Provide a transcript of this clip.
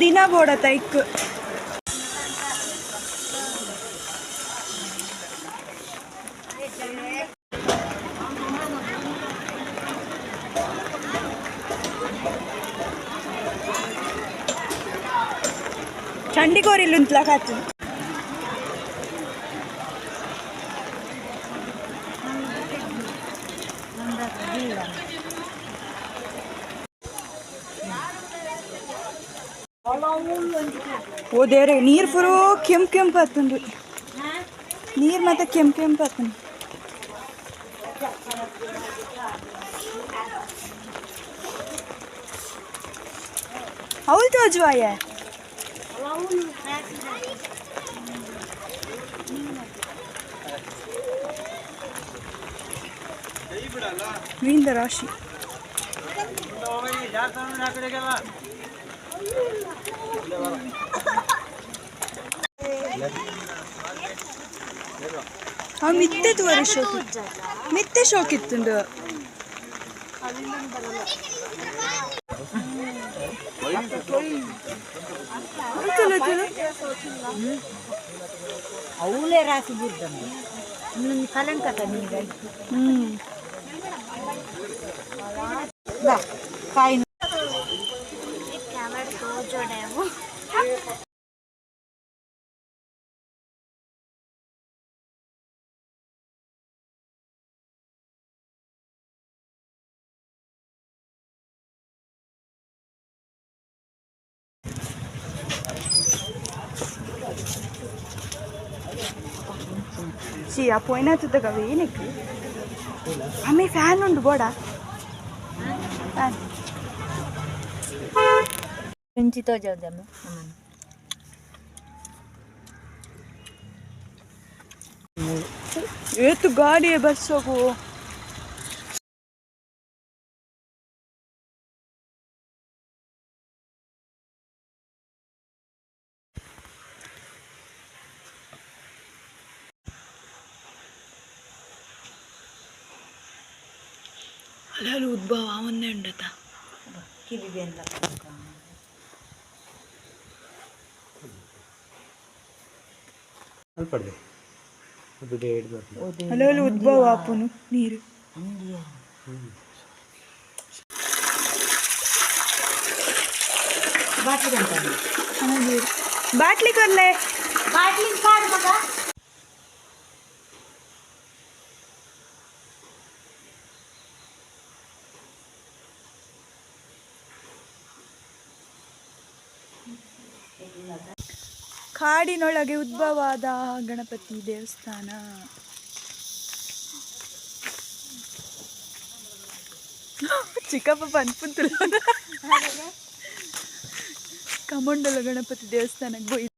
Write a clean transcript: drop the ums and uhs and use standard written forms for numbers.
ದಿನ ಬೋಡತ್ತ ಇಕ್ಕು ಚಂಡಿಗೋರಿಲ್ಲುಂತ್ಲ ಕಾತು ಓ ದೇವ್ರೆ ನೀರು ಫುಲ್ ಕೆಂಪು ಹತ್ತಂದು ನೀರು ಮತ್ತೆ ಕೆಂಪು ಹತ್ತಂದು ಅವಳು ತೋಜುವಾಯ ಮೀಂದ ರಾಶಿ ಮಿತ್ತೆ ತೋರ ಶೋಕ್ ಮಿತ್ತೆ ಶೋಕ್ ಇತ್ತುಂಡು ಅವಳೇ ರಾಸಿ ಬಿಡ್ದಂಗೆ ಇನ್ನೊಂದು ಕಲಂಕಟ ನಿಮಗೆ ಕಾಯಿ ಸಿ ಆ ಪೋಯ್ನ ತುತ್ತಗವ ಏನಕ್ಕೆ ಆಮೇಲೆ ಫ್ಯಾನ್ ಉಂಡು ಬೋಡ ಫ್ಯಾನ್ ಹೆಂಚಿ ತೋಜದಮ್ಮ ಏತು ಗಾಡಿಯೇ ಬಸ್ ಹೋಗು ಅಲ್ಲೂ ಉದ್ಭವ ಒಂದೇ ಉಂಡತ ಕಿವಿ ಅಂತ ಅಲ್ಲೂ ಉದ್ಭವ ಆಪುನು ನೀರು ಬಾಟ್ಲಿ ಕೊರ್ಲೆ ಬಾಟ್ಲಿ ಕಾಡು ಮಗ ಕಾಡಿನೊಳಗೆ ಉದ್ಭವವಾದ ಗಣಪತಿ ದೇವಸ್ಥಾನ ಚಿಕ್ಕಪ್ಪ ಪನ್ಪುಂತುಲ ಕಮಂಡಲ ಗಣಪತಿ ದೇವಸ್ಥಾನಕ್ಕೆ